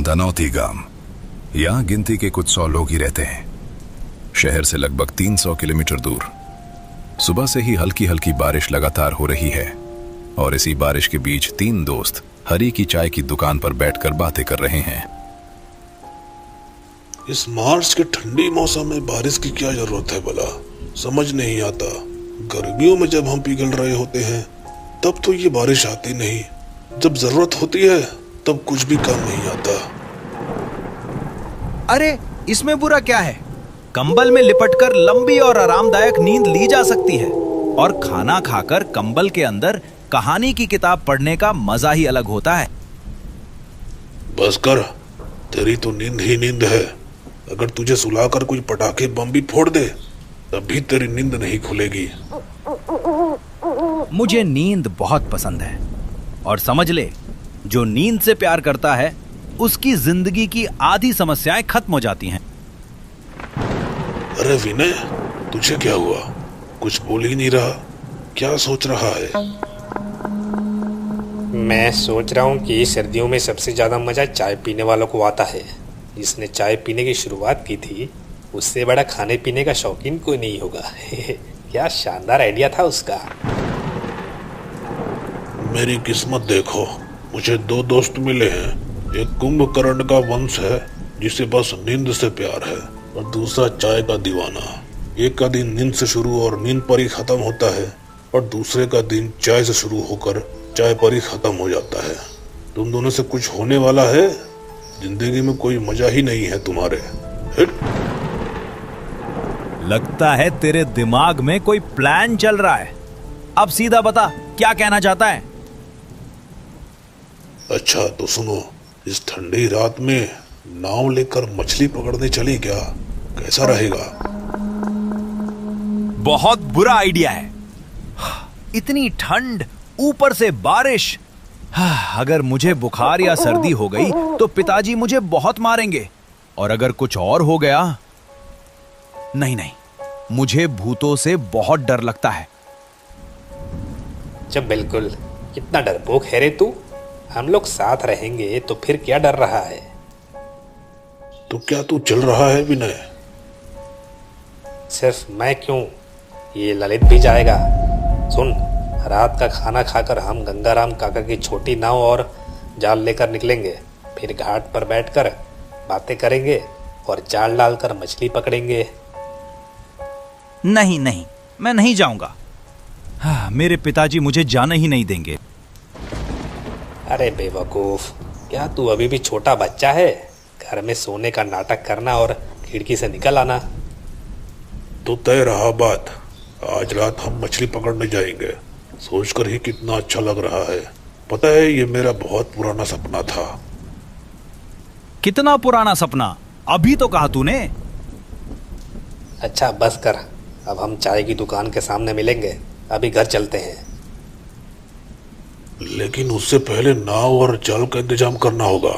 धनौती गांव। यहाँ गिनती के कुछ 100 लोग ही रहते हैं, शहर से लगभग 300 किलोमीटर दूर। सुबह से ही हल्की हल्की बारिश लगातार हो रही है और इसी बारिश के बीच 3 दोस्त हरी की चाय की दुकान पर बैठकर बातें कर रहे हैं। इस मार्च के ठंडी मौसम में बारिश की क्या जरूरत है भला, समझ नहीं आता। गर्मियों में जब हम पिघल रहे होते हैं तब तो ये बारिश आती नहीं, जब जरूरत होती है तब कुछ भी काम नहीं आता। अरे इसमें बुरा क्या है? कंबल में लिपटकर लंबी और आरामदायक नींद ली जा सकती है और खाना खाकर कंबल के अंदर कहानी की किताब पढ़ने का मजा ही अलग होता है। बस कर, तेरी तो नींद ही नींद है। अगर तुझे सुलाकर कुछ पटाखे बम भी फोड़ दे तब भी तेरी नींद नहीं खुलेगी। मुझे नींद बहुत पसंद है और समझ ले, जो नींद से प्यार करता है उसकी जिंदगी की आधी समस्याएं खत्म हो जाती हैं। अरे विनय, तुझे क्या हुआ? कुछ बोल ही नहीं रहा, क्या सोच रहा है? मैं सोच रहा हूँ कि सर्दियों में सबसे ज़्यादा मज़ा चाय पीने वालों को आता है। जिसने चाय पीने की शुरुआत की थी उससे बड़ा खाने पीने का शौकीन कोई नहीं होगा। क्या शानदार आइडिया था उसका। मेरी किस्मत देखो, मुझे 2 दोस्त मिले हैं। एक कुंभकर्ण का वंश है जिसे बस नींद से प्यार है, और दूसरा चाय का दीवाना। एक का दिन नींद से शुरू और नींद पर ही खत्म होता है, और दूसरे का दिन चाय से शुरू होकर चाय पर ही खत्म हो जाता है। तुम दोनों से कुछ होने वाला है? जिंदगी में कोई मजा ही नहीं है तुम्हारे। लगता है तेरे दिमाग में कोई प्लान चल रहा है। अब सीधा बता, क्या कहना चाहता है? अच्छा तो सुनो, इस ठंडी रात में नाव लेकर मछली पकड़ने चले क्या? कैसा रहेगा? बहुत बुरा आइडिया है। इतनी ठंड, ऊपर से बारिश। अगर मुझे बुखार या सर्दी हो गई तो पिताजी मुझे बहुत मारेंगे, और अगर कुछ और हो गया, नहीं, मुझे भूतों से बहुत डर लगता है। जब बिल्कुल, कितना डरपोक है रे तू। हम लोग साथ रहेंगे तो फिर क्या डर रहा है? तो क्या तू चल रहा है विनय? सिर्फ मैं क्यों, ये ललित भी जाएगा। सुन, रात का खाना खाकर हम गंगाराम काका की छोटी नाव और जाल लेकर निकलेंगे। फिर घाट पर बैठकर बातें करेंगे और जाल डालकर मछली पकड़ेंगे। नहीं, मैं नहीं जाऊंगा। मेरे पिताजी मुझे जाने ही नहीं देंगे। अरे बेवकूफ, क्या तू अभी भी छोटा बच्चा है? घर में सोने का नाटक करना और खिड़की से निकल आना। तो तय रहा बात, आज रात हम मछली पकड़ने जाएंगे। सोचकर ही कितना अच्छा लग रहा है। पता है, ये मेरा बहुत पुराना सपना था। कितना पुराना सपना? अभी तो कहा तूने। अच्छा बस कर, अब हम चाय की दुकान के सामने मिलेंगे। अभी घर चलते हैं। लेकिन उससे पहले नाव और जाल का इंतजाम करना होगा।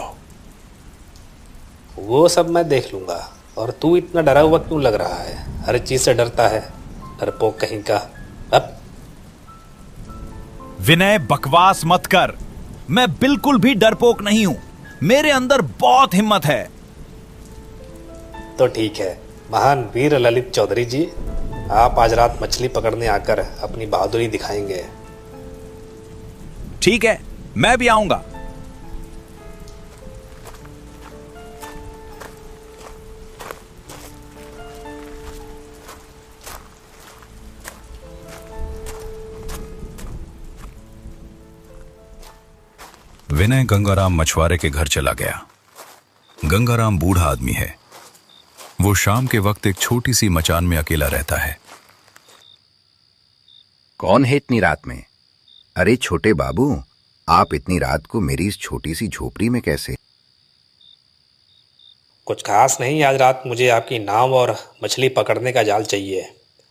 वो सब मैं देख लूंगा। और तू इतना डरा हुआ क्यों लग रहा है? हर चीज से डरता है, डरपोक कहीं का। अब विनय, बकवास मत कर। मैं बिल्कुल भी डरपोक नहीं हूं। मेरे अंदर बहुत हिम्मत है। तो ठीक है, महान वीर ललित चौधरी जी, आप आज रात मछली पकड़ने आकर अपनी बहादुरी दिखाएंगे। ठीक है, मैं भी आऊंगा। विनय गंगाराम मछुआरे के घर चला गया। गंगाराम बूढ़ा आदमी है। वो शाम के वक्त एक छोटी सी मचान में अकेला रहता है। कौन है इतनी रात में? अरे छोटे बाबू, आप इतनी रात को मेरी इस छोटी सी झोपड़ी में कैसे? कुछ खास नहीं, आज रात मुझे आपकी नाव और मछली पकड़ने का जाल चाहिए।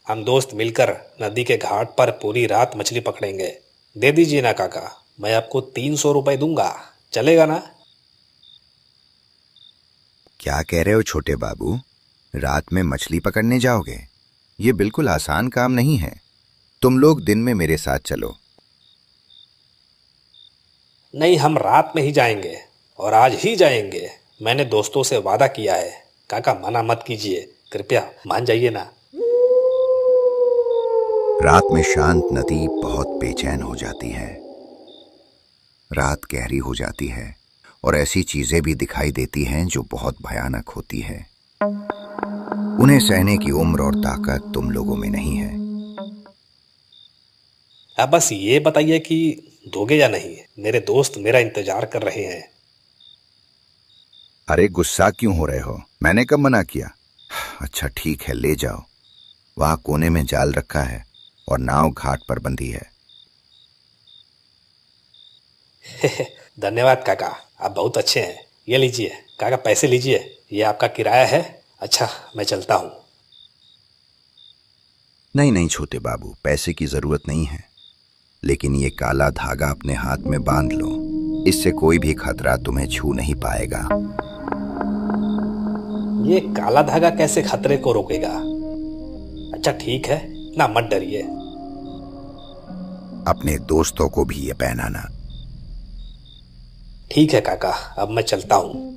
हम दोस्त मिलकर नदी के घाट पर पूरी रात मछली पकड़ेंगे। दे दीजिए ना काका, मैं आपको 300 रुपए दूंगा। चलेगा ना? क्या कह रहे हो छोटे बाबू? रात में मछली पकड़ने जाओगे? ये बिल्कुल आसान काम नहीं है। तुम लोग दिन में मेरे साथ चलो। नहीं, हम रात में ही जाएंगे और आज ही जाएंगे। मैंने दोस्तों से वादा किया है। काका मना मत कीजिए, कृपया मान जाइए ना। रात में शांत नदी बहुत बेचैन हो जाती है। रात गहरी हो जाती है और ऐसी चीजें भी दिखाई देती हैं जो बहुत भयानक होती है। उन्हें सहने की उम्र और ताकत तुम लोगों में नहीं है। आप बस ये बताइए कि दोगे या नहीं, मेरे दोस्त मेरा इंतजार कर रहे हैं। अरे गुस्सा क्यों हो रहे हो? मैंने कब मना किया? अच्छा ठीक है, ले जाओ। वहां कोने में जाल रखा है और नाव घाट पर बंधी है। धन्यवाद काका, आप बहुत अच्छे हैं। ये लीजिए काका, पैसे लीजिए, ये आपका किराया है। अच्छा मैं चलता हूँ। नहीं नहीं छोटे बाबू, पैसे की जरूरत नहीं है, लेकिन ये काला धागा अपने हाथ में बांध लो। इससे कोई भी खतरा तुम्हें छू नहीं पाएगा। ये काला धागा कैसे खतरे को रोकेगा? अच्छा ठीक है, ना मत डरिए। अपने दोस्तों को भी ये पहनाना। ठीक है काका, अब मैं चलता हूँ।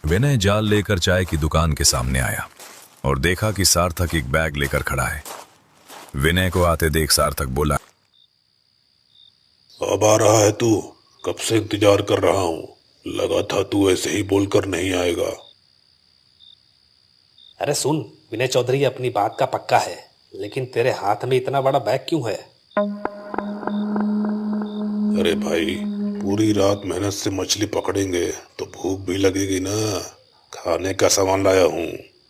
विनय जाल लेकर चाय की दुकान के सामने आया और देखा कि सार्थक एक बैग लेकर खड़ा है। विनय को आते देख सार्थक बोला, अब आ रहा है तू? कब से इंतजार कर रहा हूँ। लगा था तू ऐसे ही बोलकर नहीं आएगा। अरे सुन, विनय चौधरी अपनी बात का पक्का है, लेकिन तेरे हाथ में इतना बड़ा बैग क्यों है? अरे भाई, पूरी रात मेहनत से मछली पकड़ेंगे तो भूख भी लगेगी ना। खाने का सामान लाया हूँ,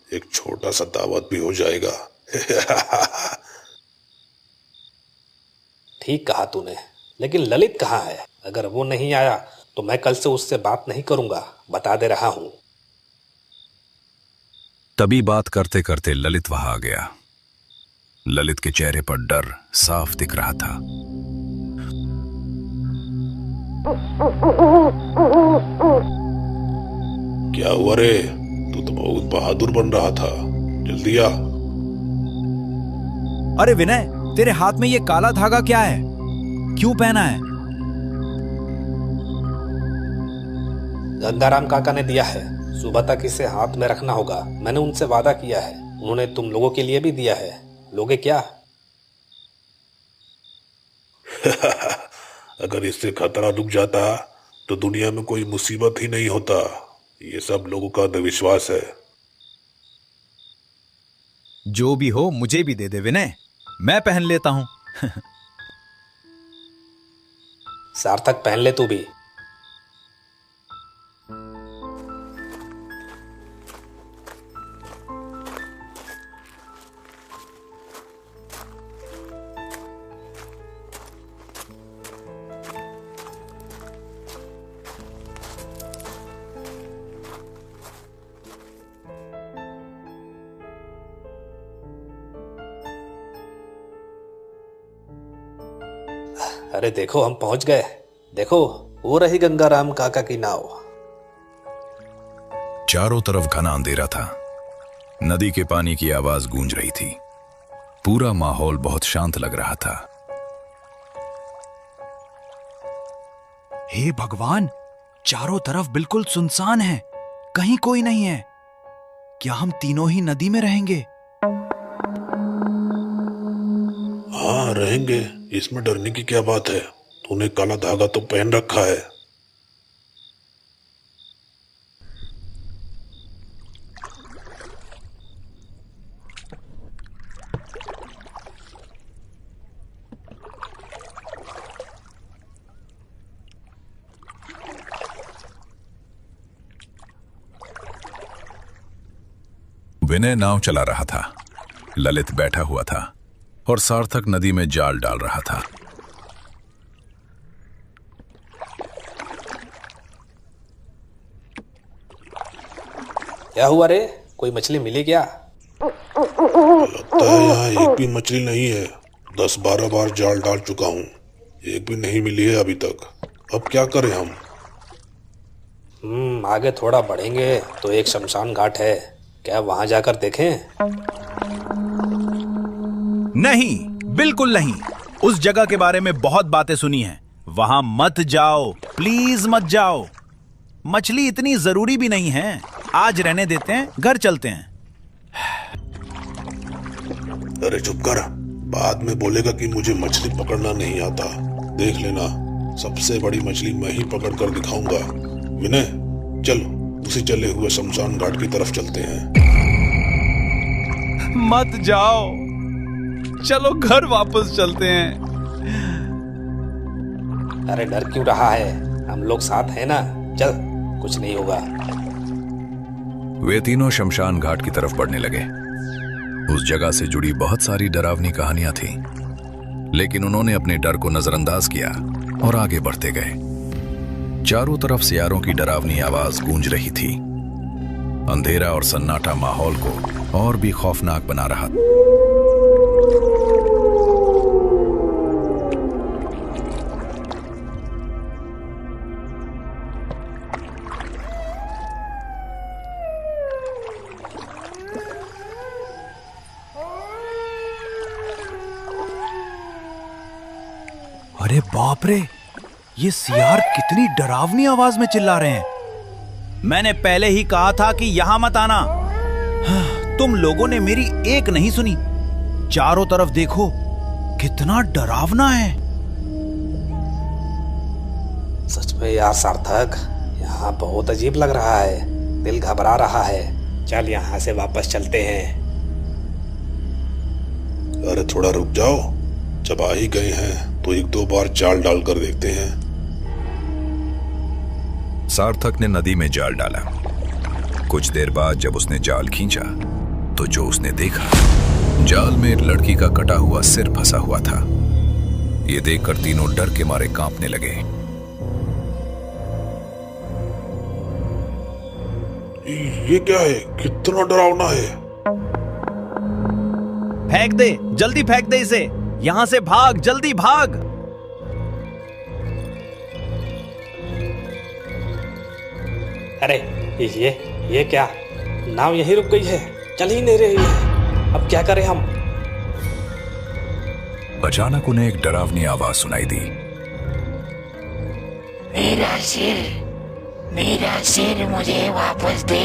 एक छोटा सा दावत भी हो जाएगा। ठीक कहा तूने, लेकिन ललित कहाँ है? अगर वो नहीं आया तो मैं कल से उससे बात नहीं करूंगा, बता दे रहा हूं। तभी बात करते करते ललित वहां आ गया। ललित के चेहरे पर डर साफ दिख रहा था। क्या हुआ रे? तू तो बहुत बहादुर बन रहा था, जल्दी आ। अरे विनय, तेरे हाथ में ये काला धागा क्या है? क्यों पहना है? गंगाराम काका ने दिया है, सुबह तक इसे हाथ में रखना होगा। मैंने उनसे वादा किया है, उन्होंने तुम लोगों के लिए भी दिया है। लोगे क्या? अगर इससे खतरा रुक जाता तो दुनिया में कोई मुसीबत ही नहीं होता। ये सब लोगों का अंधविश्वास है। जो भी हो मुझे भी दे दे विनय, मैं पहन लेता हूं। सार्थक पहन ले तू भी। अरे देखो हम पहुंच गए। देखो वो रही गंगाराम काका की नाव। चारों तरफ घना अंधेरा था। नदी के पानी की आवाज गूंज रही थी। पूरा माहौल बहुत शांत लग रहा था। हे भगवान, चारों तरफ बिल्कुल सुनसान है, कहीं कोई नहीं है। क्या हम तीनों ही नदी में रहेंगे? हाँ रहेंगे, इसमें डरने की क्या बात है। तूने काला धागा तो पहन रखा है। विनय नाव चला रहा था, ललित बैठा हुआ था और सार्थक नदी में जाल डाल रहा था। क्या हुआ रे, कोई मछली मिली क्या? लगता है यहाँ एक भी मछली नहीं है। 10-12 बार जाल डाल चुका हूँ, एक भी नहीं मिली है अभी तक। अब क्या करें हम? आगे थोड़ा बढ़ेंगे तो एक शमशान घाट है, क्या वहां जाकर देखें? नहीं, बिल्कुल नहीं। उस जगह के बारे में बहुत बातें सुनी हैं। वहां मत जाओ, प्लीज मत जाओ। मछली इतनी जरूरी भी नहीं है। आज रहने देते हैं, घर चलते हैं। अरे चुप कर, बाद में बोलेगा कि मुझे मछली पकड़ना नहीं आता। देख लेना, सबसे बड़ी मछली मैं ही पकड़ कर दिखाऊंगा। विनय, चल उसी चले हुए शमशान घाट की तरफ चलते हैं। मत जाओ, चलो घर वापस चलते हैं। अरे डर क्यों रहा है, हम लोग साथ हैं ना, चल कुछ नहीं होगा। वे तीनों शमशान घाट की तरफ बढ़ने लगे। उस जगह से जुड़ी बहुत सारी डरावनी कहानियां थीं, लेकिन उन्होंने अपने डर को नजरअंदाज किया और आगे बढ़ते गए। चारों तरफ सियारों की डरावनी आवाज गूंज रही थी। अंधेरा और सन्नाटा माहौल को और भी खौफनाक बना रहा था। अरे बाप रे, ये सियार कितनी डरावनी आवाज में चिल्ला रहे हैं। मैंने पहले ही कहा था कि यहां मत आना। तुम लोगों ने मेरी एक नहीं सुनी। चारों तरफ देखो, कितना डरावना है। सच में यार सार्थक, यहाँ बहुत अजीब लग रहा है, दिल घबरा रहा है। चल यहाँ से वापस चलते हैं। अरे थोड़ा रुक जाओ, जब आ ही गए हैं तो एक दो बार जाल डालकर देखते हैं। सार्थक ने नदी में जाल डाला। कुछ देर बाद जब उसने जाल खींचा तो जो उसने देखा, जाल में एक लड़की का कटा हुआ सिर फंसा हुआ था। ये देखकर तीनों डर के मारे कांपने लगे। ये क्या है, कितना डरावना है। फेंक दे, जल्दी फेंक दे इसे। यहां से भाग, जल्दी भाग। अरे ये क्या, नाव यहीं रुक गई है, चल ही नहीं रही है। अब क्या करें हम? अचानक उन्हें एक डरावनी आवाज सुनाई दी। मेरा सिर मुझे वापस दे,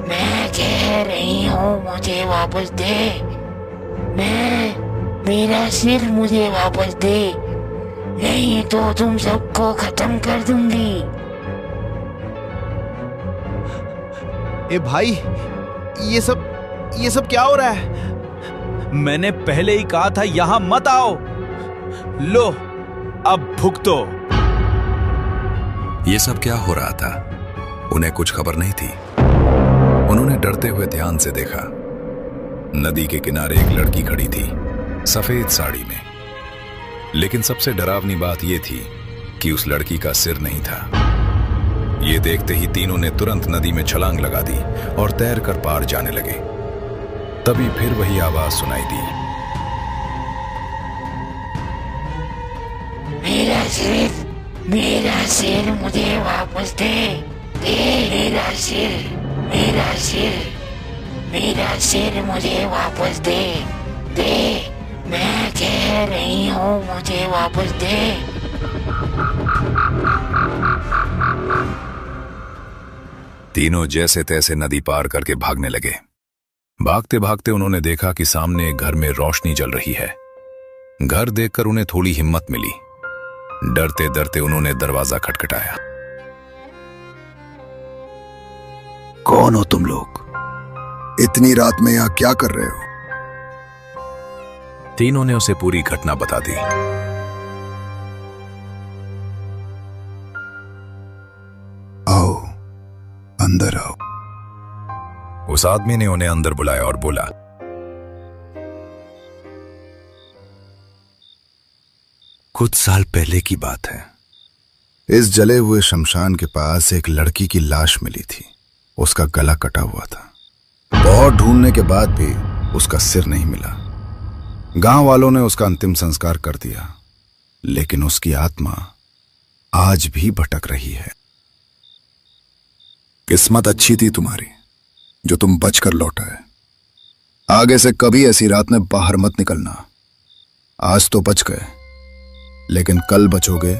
मैं कह रही हूँ मुझे वापस दे, मेरा सिर मुझे वापस दे, नहीं तो तुम सबको खत्म कर दूंगी। ए भाई, ये सब क्या हो रहा है? मैंने पहले ही कहा था यहां मत आओ। लो, अब भुगतो। ये सब क्या हो रहा था, उन्हें कुछ खबर नहीं थी। उन्होंने डरते हुए ध्यान से देखा। नदी के किनारे एक लड़की खड़ी थी, सफेद साड़ी में। लेकिन सबसे डरावनी बात यह थी कि उस लड़की का सिर नहीं था। ये देखते ही तीनों ने तुरंत नदी में छलांग लगा दी और तैरकर पार जाने लगे। तभी फिर वही आवाज सुनाई दी। मेरा सिर मुझे वापस दे, मेरा सिर मुझे वापस दे, मैं कह रही हूँ मुझे वापस दे। तीनों जैसे तैसे नदी पार करके भागने लगे। भागते भागते उन्होंने देखा कि सामने एक घर में रोशनी जल रही है। घर देखकर उन्हें थोड़ी हिम्मत मिली। डरते डरते उन्होंने दरवाजा खटखटाया। कौन हो तुम लोग? इतनी रात में यहां क्या कर रहे हो? तीनों ने उसे पूरी घटना बता दी। आओ, अंदर आओ। उस आदमी ने उन्हें अंदर बुलाया और बोला, कुछ साल पहले की बात है। इस जले हुए शमशान के पास एक लड़की की लाश मिली थी। उसका गला कटा हुआ था। बहुत ढूंढने के बाद भी उसका सिर नहीं मिला। गांव वालों ने उसका अंतिम संस्कार कर दिया, लेकिन उसकी आत्मा आज भी भटक रही है। किस्मत अच्छी थी तुम्हारी जो तुम बचकर लौट आए। आगे से कभी ऐसी रात में बाहर मत निकलना। आज तो बच गए, लेकिन कल बचोगे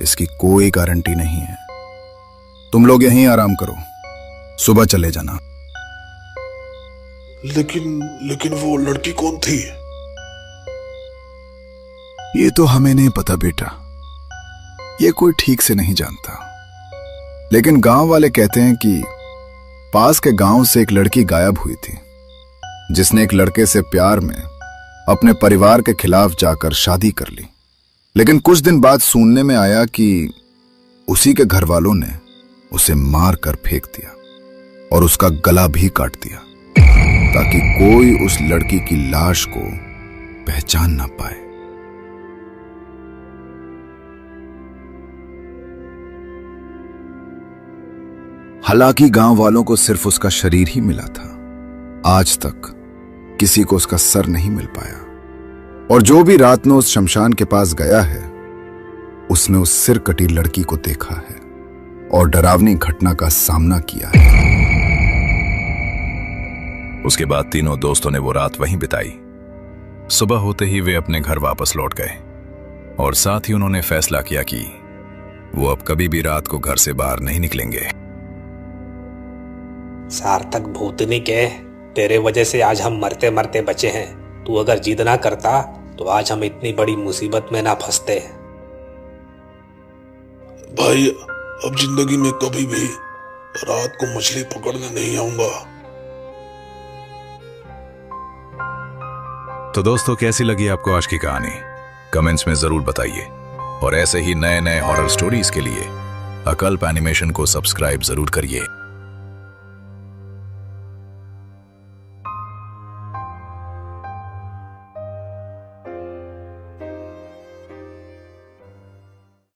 इसकी कोई गारंटी नहीं है। तुम लोग यहीं आराम करो, सुबह चले जाना। लेकिन वो लड़की कौन थी? ये तो हमें नहीं पता बेटा, ये कोई ठीक से नहीं जानता। लेकिन गांव वाले कहते हैं कि पास के गांव से एक लड़की गायब हुई थी, जिसने एक लड़के से प्यार में अपने परिवार के खिलाफ जाकर शादी कर ली। लेकिन कुछ दिन बाद सुनने में आया कि उसी के घर वालों ने उसे मार कर फेंक दिया और उसका गला भी काट दिया, ताकि कोई उस लड़की की लाश को पहचान ना पाए। हालांकि गांव वालों को सिर्फ उसका शरीर ही मिला था। आज तक किसी को उसका सर नहीं मिल पाया। और जो भी रात में उस शमशान के पास गया है, उसने उस सिर कटी लड़की को देखा है और डरावनी घटना का सामना किया है। उसके बाद तीनों दोस्तों ने वो रात वहीं बिताई। सुबह होते ही वे अपने घर वापस लौट गए और साथ ही उन्होंने फैसला किया कि वो अब कभी भी रात को घर से बाहर नहीं निकलेंगे। सार्थक भूतनी के, तेरे वजह से आज हम मरते मरते बचे हैं। तू अगर जिद ना करता तो आज हम इतनी बड़ी मुसीबत में ना फंसते। भाई, अब जिंदगी में कभी भी रात को मछली पकड़ने नहीं आऊंगा। तो दोस्तों, कैसी लगी आपको आज की कहानी? कमेंट्स में जरूर बताइए। और ऐसे ही नए नए हॉरर स्टोरीज के लिए अकल्प एनिमेशन को सब्सक्राइब जरूर करिए।